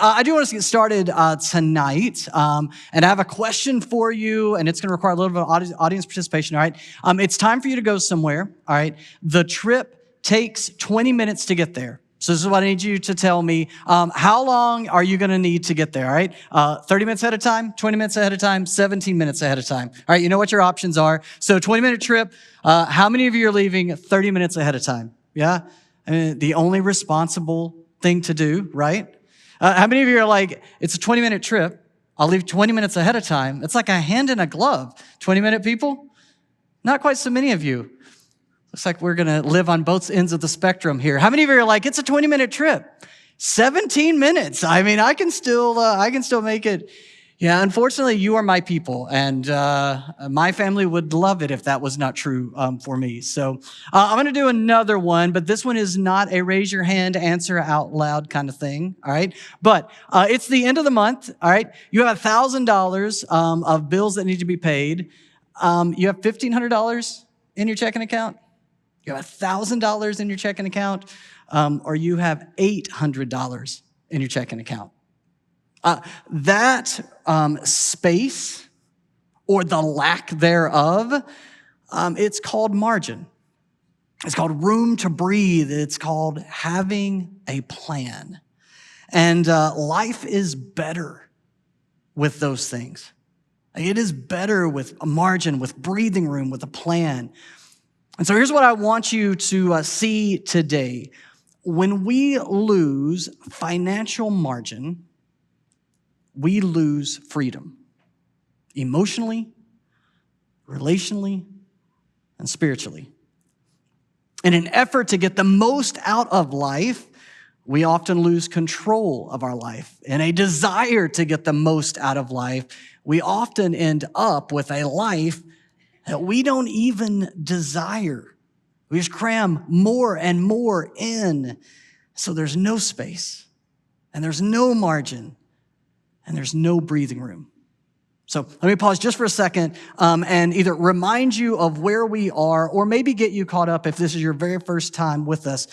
I do want us to get started tonight, and I have a question for you, and it's going to require a little bit of audience participation, all right? It's time for you to go somewhere, all right? The trip takes 20 minutes to get there. So this is what I need you to tell me. How long are you going to need to get there, all right? 30 minutes ahead of time, 20 minutes ahead of time, 17 minutes ahead of time. All right, you know what your options are. So 20-minute trip, how many of you are leaving 30 minutes ahead of time? Yeah? I mean, the only responsible thing to do, right? How many of you are like, it's a 20-minute trip, I'll leave 20 minutes ahead of time. It's like a hand in a glove. 20-minute people? Not quite so many of you. Looks like we're going to live on both ends of the spectrum here. How many of you are like, it's a 20-minute trip? 17 minutes. I mean, I can still make it. Yeah, unfortunately, you are my people, and my family would love it if that was not true for me. So I'm going to do another one, but this one is not a raise your hand, answer out loud kind of thing, all right? But it's the end of the month, all right? You have $1,000 of bills that need to be paid. You have $1,500 in your checking account. You have $1,000 in your checking account, or you have $800 in your checking account. That space or the lack thereof, it's called margin. It's called room to breathe. It's called having a plan. And life is better with those things. It is better with a margin, with breathing room, with a plan. And so here's what I want you to see today. When we lose financial margin, we lose freedom, emotionally, relationally, and spiritually. In an effort to get the most out of life, we often lose control of our life. In a desire to get the most out of life, we often end up with a life that we don't even desire. We just cram more and more in. So there's no space, and there's no margin, and there's no breathing room. So let me pause just for a second and either remind you of where we are or maybe get you caught up if this is your very first time with us.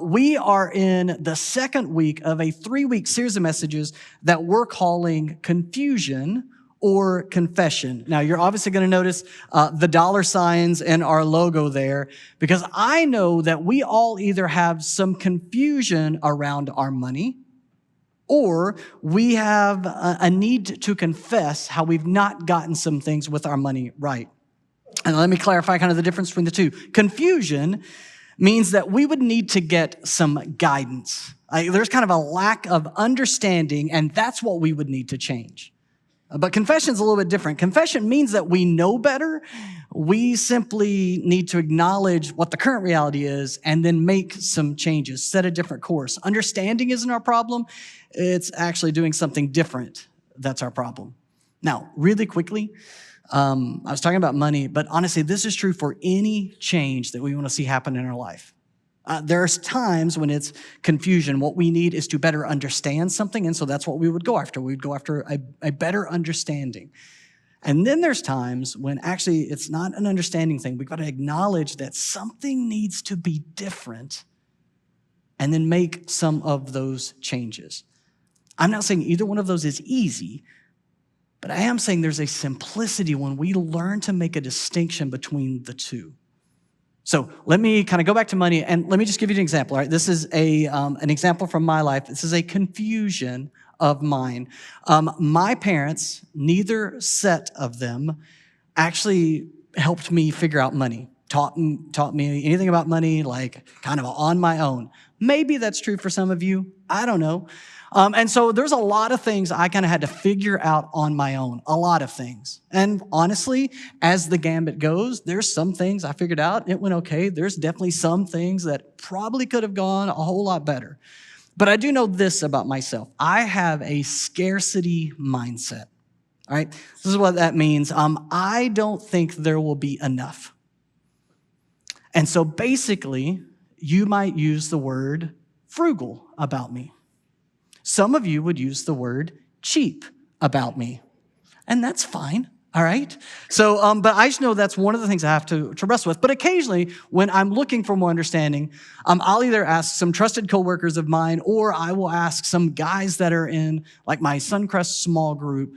We are in the second week of a 3-week series of messages that we're calling Confusion or Confession. Now, you're obviously going to notice the dollar signs and our logo there because I know that we all either have some confusion around our money, or we have a need to confess how we've not gotten some things with our money right. And let me clarify kind of the difference between the two. Confusion means that we would need to get some guidance. There's kind of a lack of understanding, and that's what we would need to change. But confession is a little bit different. Confession means that we know better. We simply need to acknowledge what the current reality is and then make some changes, set a different course. Understanding isn't our problem. It's actually doing something different that's our problem. Now, really quickly, I was talking about money, but honestly, this is true for any change that we want to see happen in our life. There's times when it's confusion. What we need is to better understand something, and so that's what we would go after. We would go after a better understanding. And then there's times when actually it's not an understanding thing. We've got to acknowledge that something needs to be different and then make some of those changes. I'm not saying either one of those is easy, but I am saying there's a simplicity when we learn to make a distinction between the two. So let me kind of go back to money, and let me just give you an example. All right, this is an example from my life. This is a confusion of mine. My parents, neither set of them, actually helped me figure out money, taught me anything about money, like kind of on my own. Maybe that's true for some of you. I don't know. And so there's a lot of things I kind of had to figure out on my own, a lot of things. And honestly, as the gambit goes, there's some things I figured out, it went okay. There's definitely some things that probably could have gone a whole lot better. But I do know this about myself. I have a scarcity mindset, all right? This is what that means. I don't think there will be enough. And so basically, you might use the word frugal about me. Some of you would use the word cheap about me, and that's fine. All right? So, but I just know that's one of the things I have to wrestle with. But occasionally, when I'm looking for more understanding, I'll either ask some trusted coworkers of mine, or I will ask some guys that are in like my Suncrest small group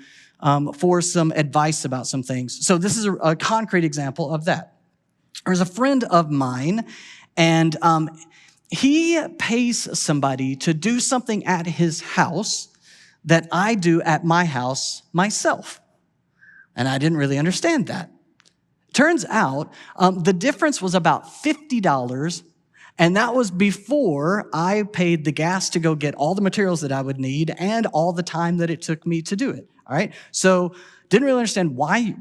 for some advice about some things. So this is a concrete example of that. There's a friend of mine, and he pays somebody to do something at his house that I do at my house myself. And I didn't really understand that. Turns out the difference was about $50, and that was before I paid the gas to go get all the materials that I would need and all the time that it took me to do it. All right? So didn't really understand why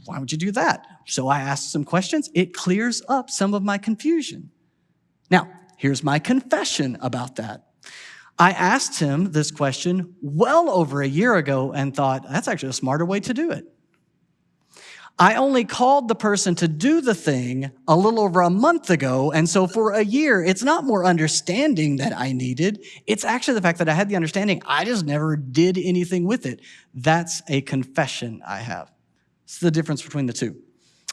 would you do that? So I asked some questions. It clears up some of my confusion. Now, here's my confession about that. I asked him this question well over a year ago and thought, that's actually a smarter way to do it. I only called the person to do the thing a little over a month ago, and so for a year, it's not more understanding that I needed. It's actually the fact that I had the understanding, I just never did anything with it. That's a confession I have. It's the difference between the two.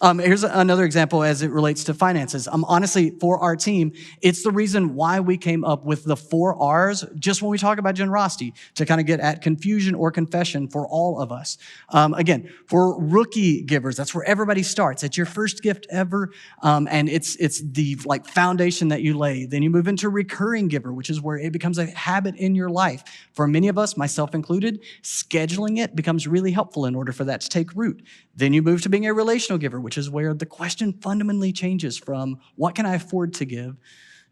Here's another example as it relates to finances. Honestly, for our team, it's the reason why we came up with the 4 R's just when we talk about generosity, to kind of get at confusion or confession for all of us. Again, for rookie givers, that's where everybody starts. It's your first gift ever, and it's the like foundation that you lay. Then you move into recurring giver, which is where it becomes a habit in your life. For many of us, myself included, scheduling it becomes really helpful in order for that to take root. Then you move to being a relational giver, which is where the question fundamentally changes from what can I afford to give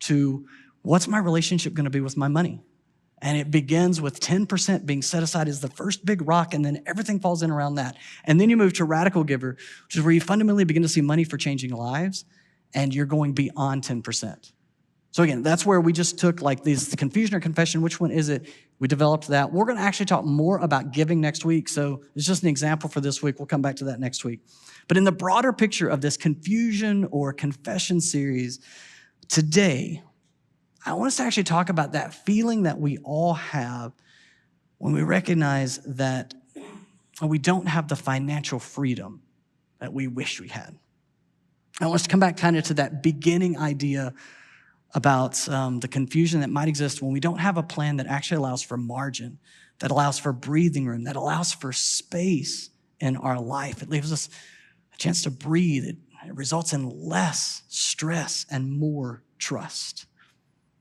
to what's my relationship going to be with my money? And it begins with 10% being set aside as the first big rock, and then everything falls in around that. And then you move to radical giver, which is where you fundamentally begin to see money for changing lives, and you're going beyond 10%. So again, that's where we just took like these confusion or confession. Which one is it? We developed that. We're going to actually talk more about giving next week. So it's just an example for this week. We'll come back to that next week. But in the broader picture of this confusion or confession series, today, I want us to actually talk about that feeling that we all have when we recognize that we don't have the financial freedom that we wish we had. I want us to come back kind of to that beginning idea about the confusion that might exist when we don't have a plan that actually allows for margin, that allows for breathing room, that allows for space in our life. It leaves us a chance to breathe. It results in less stress and more trust.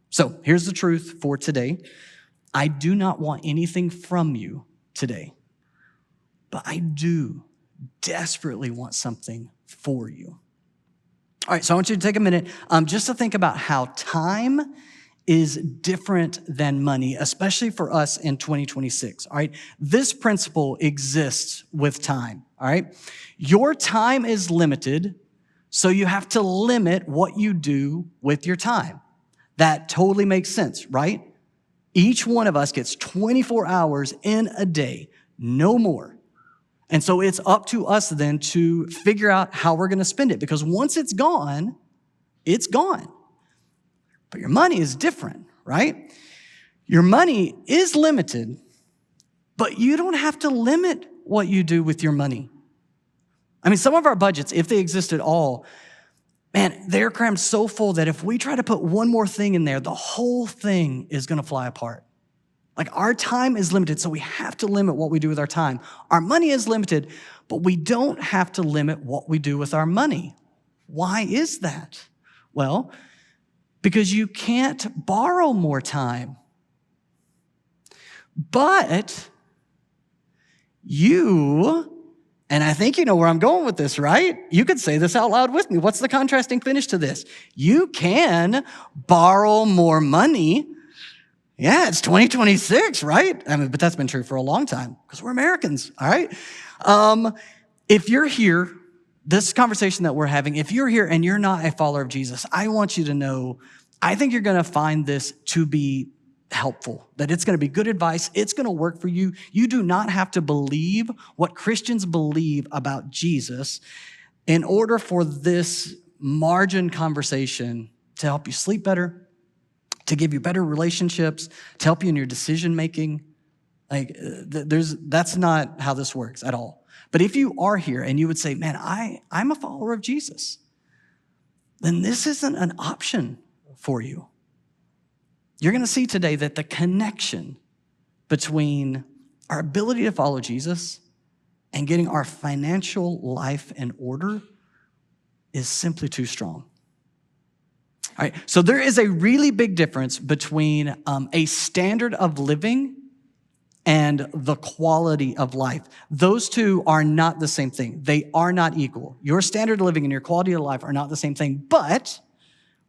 So here's the truth for today. I do not want anything from you today, but I do desperately want something for you. All right, so I want you to take a minute just to think about how time is different than money, especially for us in 2026, all right? This principle exists with time, all right? Your time is limited, so you have to limit what you do with your time. That totally makes sense, right? Each one of us gets 24 hours in a day, no more. And so it's up to us then to figure out how we're going to spend it, because once it's gone, it's gone. But your money is different, right? Your money is limited, but you don't have to limit what you do with your money. I mean, some of our budgets, if they exist at all, man, they're crammed so full that if we try to put one more thing in there, the whole thing is going to fly apart. Like, our time is limited, so we have to limit what we do with our time. Our money is limited, but we don't have to limit what we do with our money. Why is that? Well, because you can't borrow more time. But you, and I think you know where I'm going with this, right? You could say this out loud with me. What's the contrasting finish to this? You can borrow more money. Yeah, it's 2026, right? I mean, but that's been true for a long time because we're Americans, all right? If you're here, this conversation that we're having, if you're here and you're not a follower of Jesus, I want you to know, I think you're going to find this to be helpful, that it's going to be good advice. It's going to work for you. You do not have to believe what Christians believe about Jesus in order for this margin conversation to help you sleep better, to give you better relationships, to help you in your decision making. Like, that's not how this works at all. But if you are here and you would say, man, I'm a follower of Jesus, then this isn't an option for you. You're going to see today that the connection between our ability to follow Jesus and getting our financial life in order is simply too strong. All right, so there is a really big difference between a standard of living and the quality of life. Those two are not the same thing. They are not equal. Your standard of living and your quality of life are not the same thing, but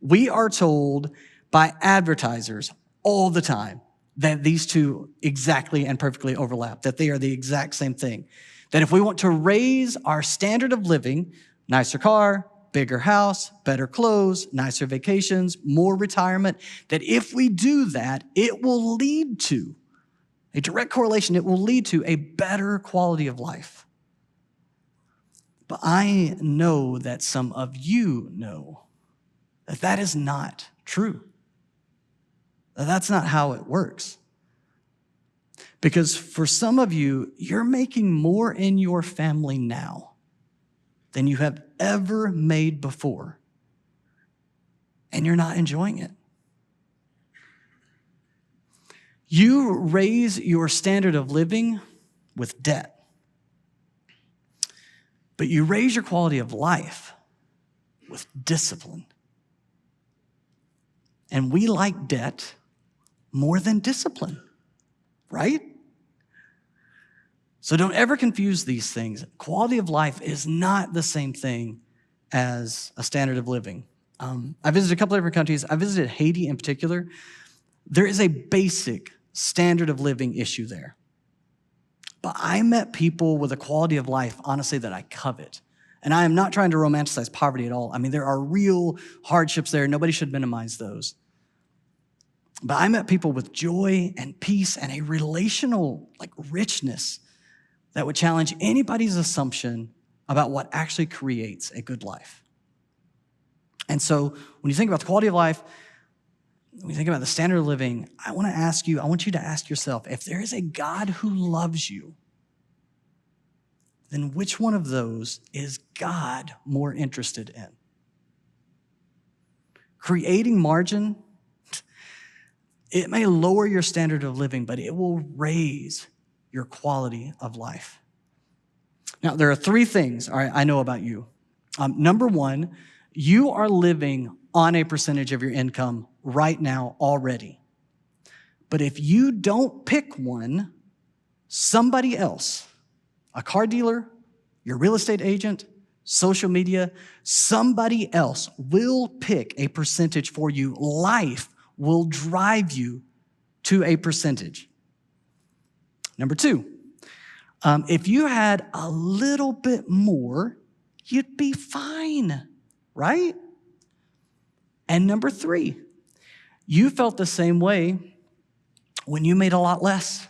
we are told by advertisers all the time that these two exactly and perfectly overlap, that they are the exact same thing. That if we want to raise our standard of living, nicer car, bigger house, better clothes, nicer vacations, more retirement, that if we do that, it will lead to a direct correlation. It will lead to a better quality of life. But I know that some of you know that that is not true. That's not how it works. Because for some of you, you're making more in your family now than you have ever made before, and you're not enjoying it. You raise your standard of living with debt, but you raise your quality of life with discipline. And we like debt more than discipline, right? So don't ever confuse these things. Quality of life is not the same thing as a standard of living. I visited a couple of different countries. I visited Haiti in particular. There is a basic standard of living issue there. But I met people with a quality of life, honestly, that I covet. And I am not trying to romanticize poverty at all. I mean, there are real hardships there. Nobody should minimize those. But I met people with joy and peace and a relational richness that would challenge anybody's assumption about what actually creates a good life. And so when you think about the quality of life, when you think about the standard of living, I want you to ask yourself, if there is a God who loves you, then which one of those is God more interested in? Creating margin, it may lower your standard of living, but it will raise your quality of life. Now, there are three things, all right, I know about you. Number one, you are living on a percentage of your income right now already. But if you don't pick one, somebody else, a car dealer, your real estate agent, social media, somebody else will pick a percentage for you. Life will drive you to a percentage. Number two, if you had a little bit more, you'd be fine, right? And number three, you felt the same way when you made a lot less.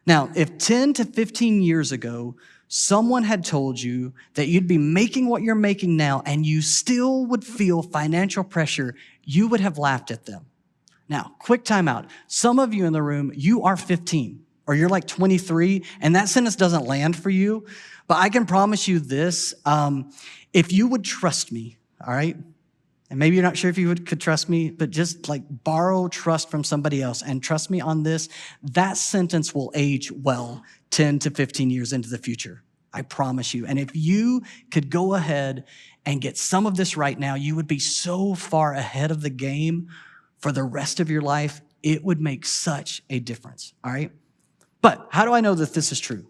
Now, if 10 to 15 years ago, someone had told you that you'd be making what you're making now and you still would feel financial pressure, you would have laughed at them. Now, quick time out. Some of you in the room, you are 15 or you're like 23 and that sentence doesn't land for you. But I can promise you this, if you would trust me, all right? And maybe you're not sure if you could trust me, but just borrow trust from somebody else and trust me on this, that sentence will age well 10 to 15 years into the future. I promise you. And if you could go ahead and get some of this right now, you would be so far ahead of the game for the rest of your life. It would make such a difference, all right? But how do I know that this is true?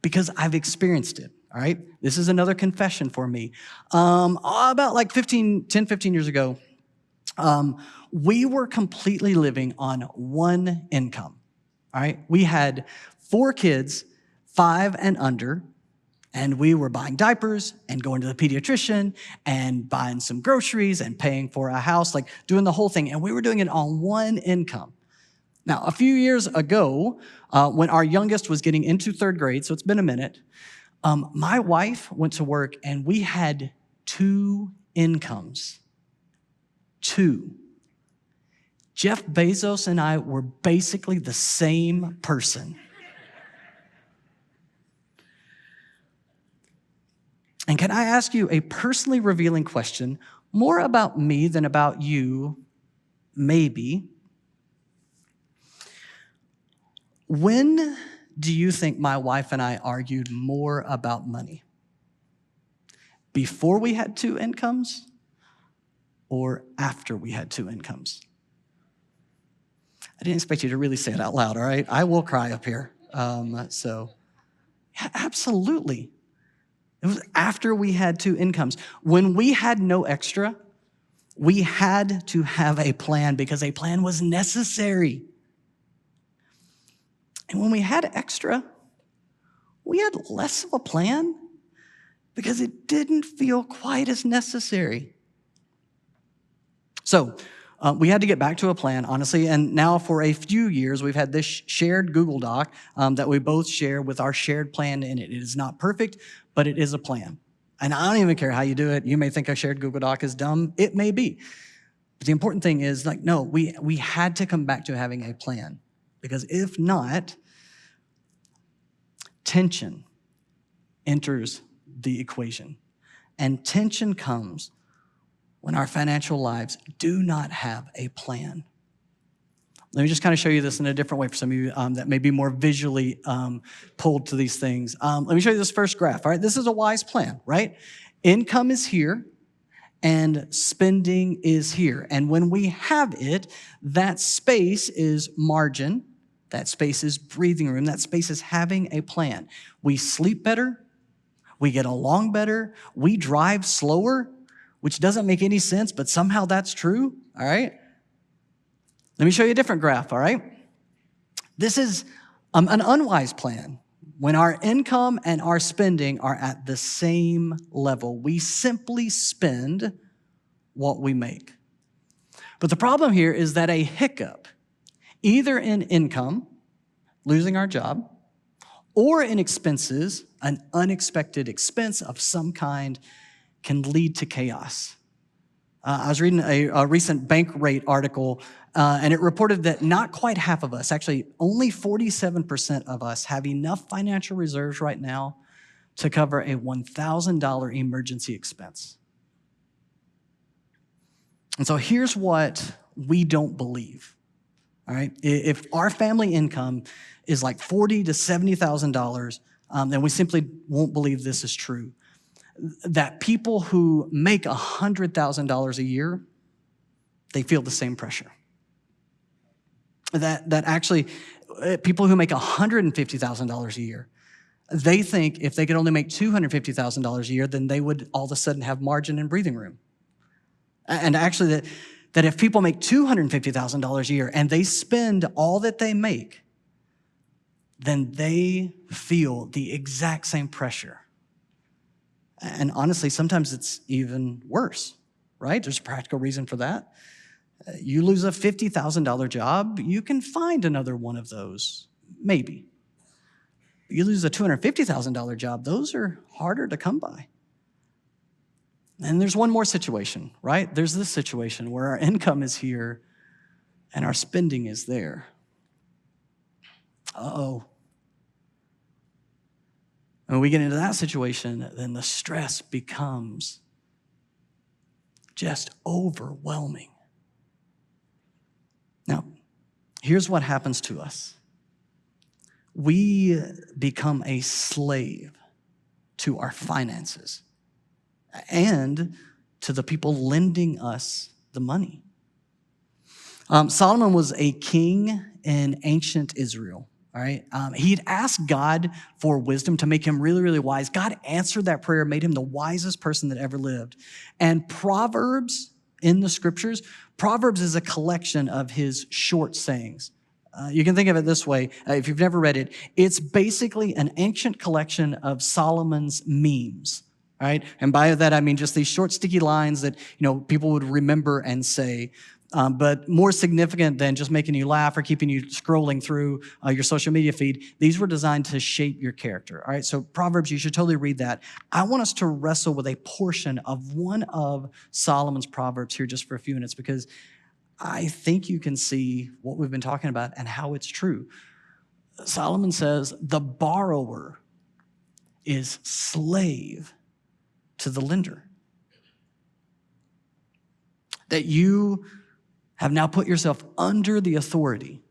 Because I've experienced it. All right, this is another confession for me. About 10, 15 years ago, we were completely living on one income. All right, we had 4 kids, 5 and under, and we were buying diapers and going to the pediatrician and buying some groceries and paying for a house, doing the whole thing. And we were doing it on one income. Now, a few years ago, when our youngest was getting into 3rd grade, so it's been a minute, my wife went to work and we had 2 incomes. 2. Jeff Bezos and I were basically the same person. And can I ask you a personally revealing question, more about me than about you, maybe? When do you think my wife and I argued more about money? Before we had two incomes or after we had two incomes? I didn't expect you to really say it out loud, all right? I will cry up here. Yeah, absolutely. It was after we had two incomes. When we had no extra, we had to have a plan because a plan was necessary. And when we had extra, we had less of a plan because it didn't feel quite as necessary. So we had to get back to a plan, honestly, and now for a few years, we've had this shared Google Doc that we both share with our shared plan in it. It is not perfect, but it is a plan. And I don't even care how you do it. You may think a shared Google Doc is dumb. It may be. But the important thing is, no, we had to come back to having a plan because if not, tension enters the equation. And tension comes when our financial lives do not have a plan. Let me just kind of show you this in a different way for some of you that may be more visually pulled to these things. Let me show you this first graph, all right? This is a wise plan, right? Income is here and spending is here. And when we have it, that space is margin. That space is breathing room. That space is having a plan. We sleep better. We get along better. We drive slower, which doesn't make any sense, but somehow that's true, all right? Let me show you a different graph, all right? This is an unwise plan. When our income and our spending are at the same level, we simply spend what we make. But the problem here is that a hiccup, either in income, losing our job, or in expenses, an unexpected expense of some kind, can lead to chaos. I was reading a recent bank rate article, and it reported that not quite half of us, actually only 47% of us, have enough financial reserves right now to cover a $1,000 emergency expense. And so here's what we don't believe, all right? If our family income is like $40,000 to $70,000, then we simply won't believe this is true. That people who make $100,000 a year, they feel the same pressure. That actually, people who make $150,000 a year, they think if they could only make $250,000 a year, then they would all of a sudden have margin and breathing room. And actually, that if people make $250,000 a year and they spend all that they make, then they feel the exact same pressure. And honestly, sometimes it's even worse, right? There's a practical reason for that. You lose a $50,000 job, you can find another one of those, maybe. You lose a $250,000 job, those are harder to come by. And there's one more situation, right? There's this situation where our income is here and our spending is there. Uh-oh. When we get into that situation, then the stress becomes just overwhelming. Now, here's what happens to us. We become a slave to our finances and to the people lending us the money. Solomon was a king in ancient Israel. All right. He'd asked God for wisdom to make him really, really wise. God answered that prayer, made him the wisest person that ever lived. And Proverbs in the scriptures, Proverbs is a collection of his short sayings. You can think of it this way. If you've never read it, it's basically an ancient collection of Solomon's memes. All right. And by that, I mean just these short, sticky lines that, people would remember and say. But more significant than just making you laugh or keeping you scrolling through your social media feed, these were designed to shape your character, all right? So Proverbs, you should totally read that. I want us to wrestle with a portion of one of Solomon's Proverbs here just for a few minutes because I think you can see what we've been talking about and how it's true. Solomon says the borrower is slave to the lender. That you have now put yourself under the authority.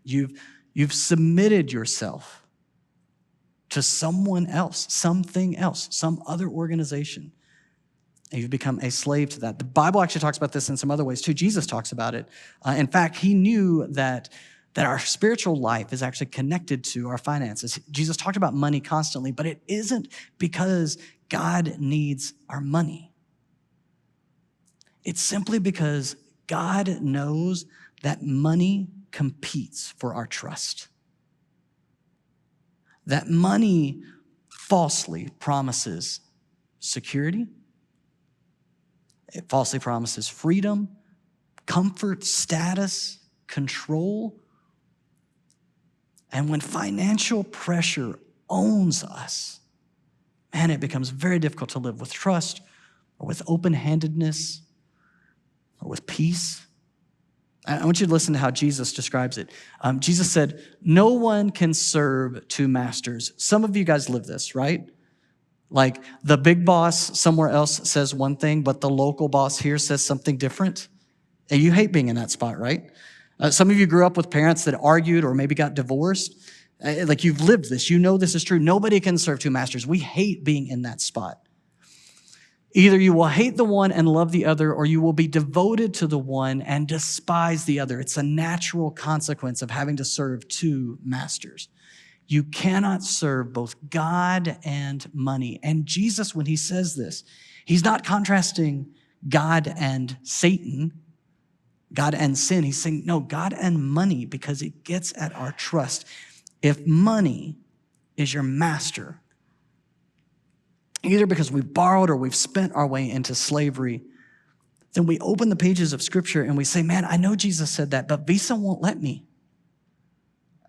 You've submitted yourself to someone else, something else, some other organization. And you've become a slave to that. The Bible actually talks about this in some other ways too. Jesus talks about it. In fact, he knew that our spiritual life is actually connected to our finances. Jesus talked about money constantly, but it isn't because God needs our money. It's simply because God knows that money competes for our trust. That money falsely promises security. It falsely promises freedom, comfort, status, control. And when financial pressure owns us, man, it becomes very difficult to live with trust or with open-handedness or with peace. I want you to listen to how Jesus describes it. Jesus said, no one can serve two masters. Some of you guys live this, right? Like the big boss somewhere else says one thing, but the local boss here says something different. And you hate being in that spot, right? Some of you grew up with parents that argued or maybe got divorced. Like you've lived this. You know this is true. Nobody can serve two masters. We hate being in that spot. Either you will hate the one and love the other, or you will be devoted to the one and despise the other. It's a natural consequence of having to serve two masters. You cannot serve both God and money. And Jesus, when he says this, he's not contrasting God and Satan, God and sin. He's saying, no, God and money, because it gets at our trust. If money is your master, either because we've borrowed or we've spent our way into slavery, then we open the pages of Scripture and we say, man, I know Jesus said that, but Visa won't let me.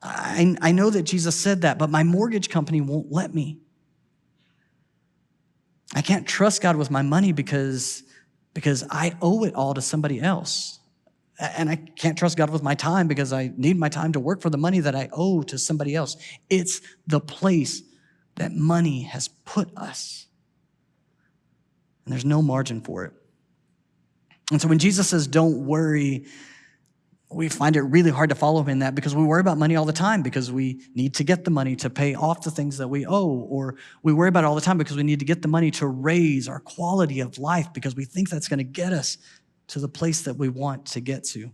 I know that Jesus said that, but my mortgage company won't let me. I can't trust God with my money because I owe it all to somebody else. And I can't trust God with my time because I need my time to work for the money that I owe to somebody else. It's the place that money has put us. And there's no margin for it. And so when Jesus says, don't worry, we find it really hard to follow him in that because we worry about money all the time because we need to get the money to pay off the things that we owe, or we worry about it all the time because we need to get the money to raise our quality of life because we think that's going to get us to the place that we want to get to.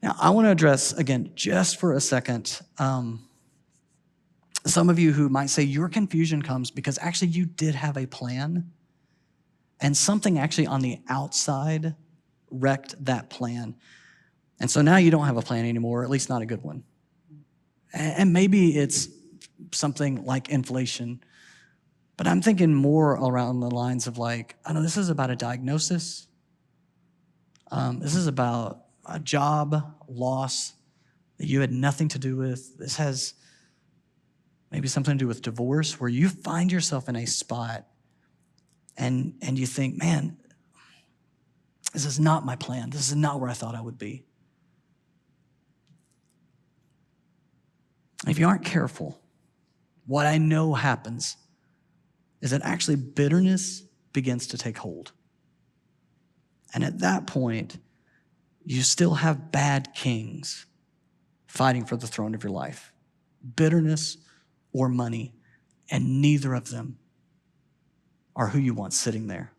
Now, I want to address, again, just for a second, some of you who might say your confusion comes because actually you did have a plan and something actually on the outside wrecked that plan. And so now you don't have a plan anymore, or at least not a good one. And maybe it's something like inflation, but I'm thinking more around the lines of like, I know this is about a diagnosis. This is about a job loss that you had nothing to do with. This has maybe something to do with divorce, where you find yourself in a spot and you think, man, this is not my plan. This is not where I thought I would be. If you aren't careful, what I know happens is that actually bitterness begins to take hold. And at that point, you still have bad kings fighting for the throne of your life. Bitterness or money, and neither of them are who you want sitting there.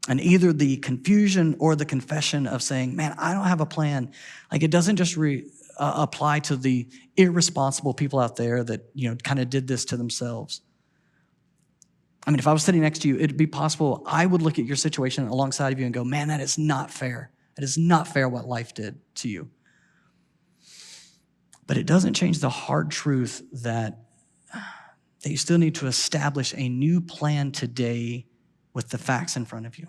And either the confusion or the confession of saying, man, I don't have a plan, like it doesn't just apply to the irresponsible people out there that, kind of did this to themselves. I mean, if I was sitting next to you, it'd be possible I would look at your situation alongside of you and go, man, that is not fair. That is not fair what life did to you. But it doesn't change the hard truth that you still need to establish a new plan today with the facts in front of you.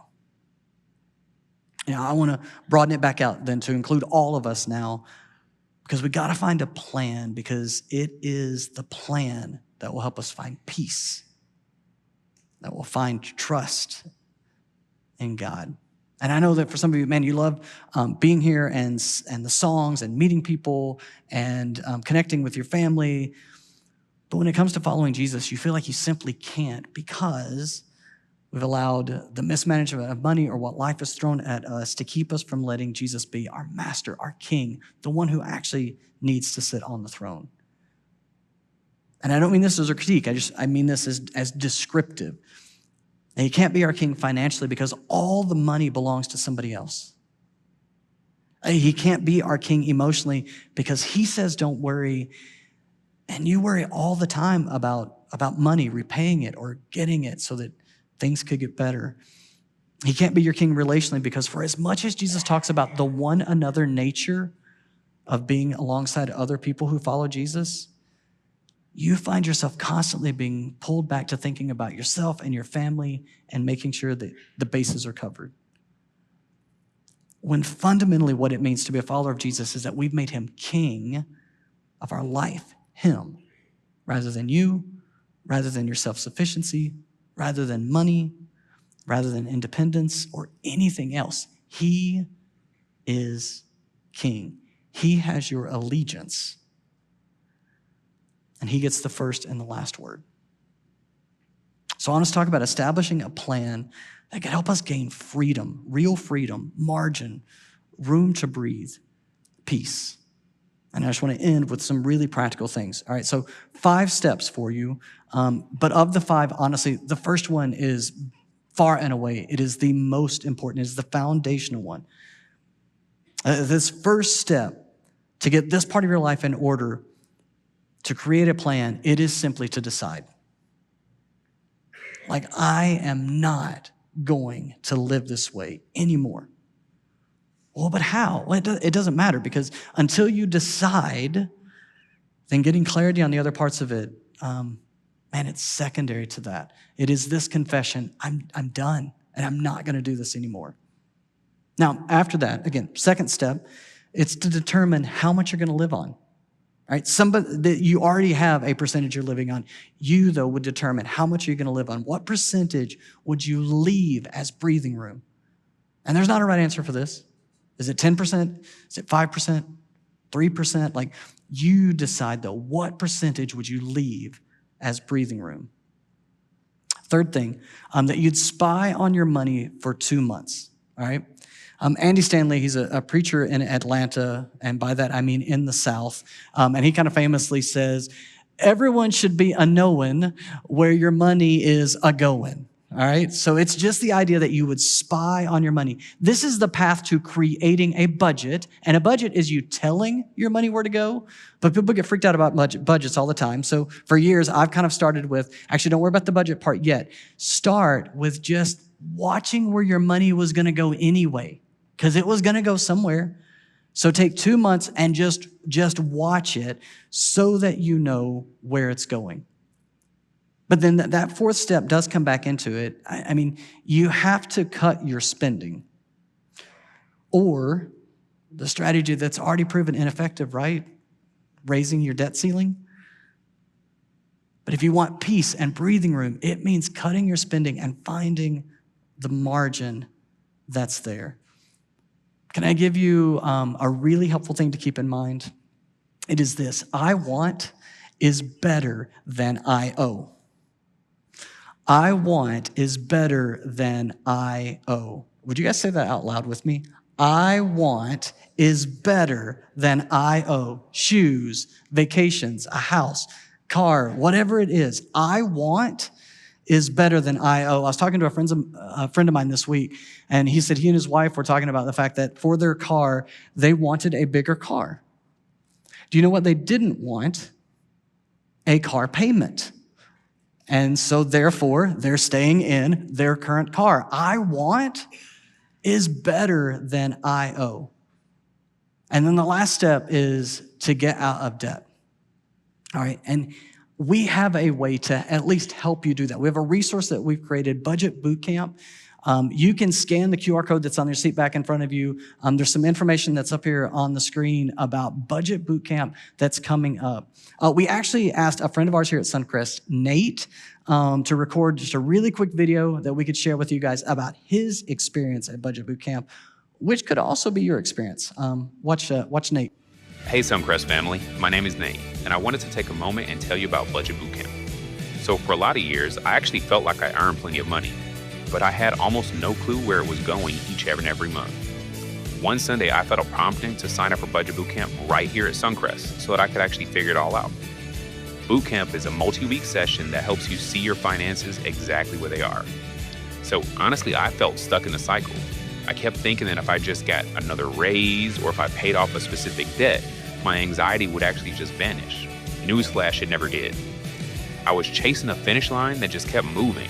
I want to broaden it back out then to include all of us now, because we got to find a plan, because it is the plan that will help us find peace, that will find trust in God. And I know that for some of you, man, you love being here and the songs and meeting people and connecting with your family. But when it comes to following Jesus, you feel like you simply can't because we've allowed the mismanagement of money or what life has thrown at us to keep us from letting Jesus be our master, our king, the one who actually needs to sit on the throne. And I don't mean this as a critique. I mean this as descriptive. And he can't be our king financially because all the money belongs to somebody else. He can't be our king emotionally because he says don't worry, and you worry all the time about money, repaying it or getting it so that things could get better. He can't be your king relationally because for as much as Jesus talks about the one another nature of being alongside other people who follow Jesus, you find yourself constantly being pulled back to thinking about yourself and your family and making sure that the bases are covered. When fundamentally what it means to be a follower of Jesus is that we've made him king of our life, him, rather than you, rather than your self-sufficiency, rather than money, rather than independence or anything else. He is king. He has your allegiance. And he gets the first and the last word. So I want us to talk about establishing a plan that can help us gain freedom, real freedom, margin, room to breathe, peace. And I just want to end with some really practical things. All right, so 5 steps for you. But of the 5, honestly, the first one is far and away, it is the most important, it is the foundational one. This first step to get this part of your life in order, to create a plan, it is simply to decide. Like, I am not going to live this way anymore. Well, but how? Well, it doesn't matter because until you decide, then getting clarity on the other parts of it, man, it's secondary to that. It is this confession, I'm done and I'm not going to do this anymore. Now, after that, again, second step, it's to determine how much you're going to live on. Right? Somebody that you already have a percentage you're living on. You, though, would determine how much you're going to live on. What percentage would you leave as breathing room? And there's not a right answer for this. Is it 10%? Is it 5%? 3%? Like, you decide, though, what percentage would you leave as breathing room? Third thing, that you'd spy on your money for 2 months, all right? Andy Stanley, he's a preacher in Atlanta, and by that I mean in the South, and he kind of famously says, everyone should be a-knowing where your money is a-going, all right? So it's just the idea that you would spy on your money. This is the path to creating a budget, and a budget is you telling your money where to go, but people get freaked out about budgets all the time. So for years, I've kind of started with, actually, don't worry about the budget part yet. Start with just watching where your money was going to go anyway, because it was going to go somewhere. So take 2 months and just watch it so that you know where it's going. But then that fourth step does come back into it. I mean, you have to cut your spending. Or the strategy that's already proven ineffective, right? Raising your debt ceiling. But if you want peace and breathing room, it means cutting your spending and finding the margin that's there. Can I give you a really helpful thing to keep in mind? It is this: I want is better than I owe. I want is better than I owe. Would you guys say that out loud with me? I want is better than I owe. Shoes, vacations, a house, car, whatever it is. I want is better than I owe. I was talking to a friend of mine this week, and he said he and his wife were talking about the fact that for their car, they wanted a bigger car. Do you know what they didn't want? A car payment. And so therefore, they're staying in their current car. I want is better than I owe. And then the last step is to get out of debt. All right, and we have a way to at least help you do that. We have a resource that we've created, Budget Bootcamp. You can scan the QR code that's on your seat back in front of you. There's some information that's up here on the screen about Budget Bootcamp that's coming up. We actually asked a friend of ours here at Suncrest, Nate, to record just a really quick video that we could share with you guys about his experience at Budget Bootcamp, which could also be your experience. Watch Nate. Hey Suncrest family, my name is Nate, and I wanted to take a moment and tell you about Budget Bootcamp. So for a lot of years, I actually felt like I earned plenty of money, but I had almost no clue where it was going each and every month. One Sunday, I felt a prompting to sign up for Budget Bootcamp right here at Suncrest so that I could actually figure it all out. Bootcamp is a multi-week session that helps you see your finances exactly where they are. So honestly, I felt stuck in the cycle. I kept thinking that if I just got another raise or if I paid off a specific debt, my anxiety would actually just vanish. Newsflash, it never did. I was chasing a finish line that just kept moving.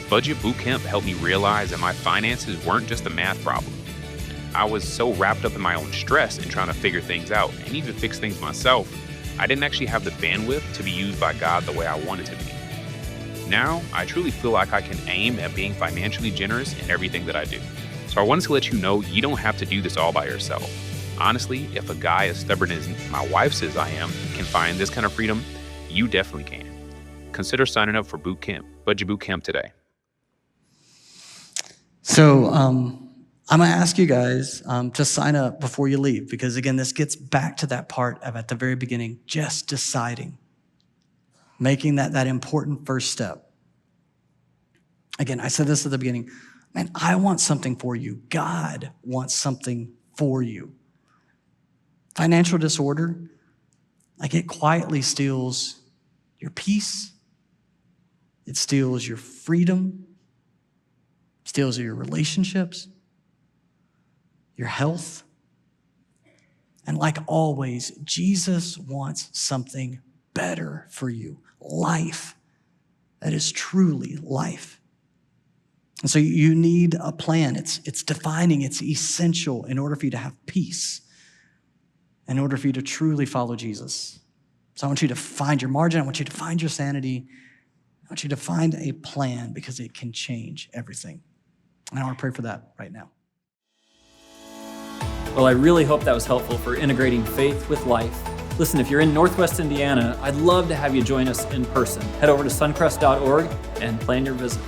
Budget Bootcamp helped me realize that my finances weren't just a math problem. I was so wrapped up in my own stress and trying to figure things out and even fix things myself, I didn't actually have the bandwidth to be used by God the way I wanted to be. Now, I truly feel like I can aim at being financially generous in everything that I do. So I wanted to let you know you don't have to do this all by yourself. Honestly, if a guy as stubborn as my wife says I am can find this kind of freedom, you definitely can. Consider signing up for Bootcamp, Budget Bootcamp today. So I'm going to ask you guys to sign up before you leave, because again, this gets back to that part of at the very beginning, just deciding, making that important first step. Again, I said this at the beginning, man, I want something for you. God wants something for you. Financial disorder, like it quietly steals your peace. It steals your freedom, steals your relationships, your health. And like always, Jesus wants something better for you, life that is truly life. And so you need a plan. It's defining, it's essential in order for you to have peace, in order for you to truly follow Jesus. So I want you to find your margin. I want you to find your sanity. I want you to find a plan, because it can change everything. And I want to pray for that right now. Well, I really hope that was helpful for integrating faith with life. Listen, if you're in Northwest Indiana, I'd love to have you join us in person. Head over to suncrest.org and plan your visit.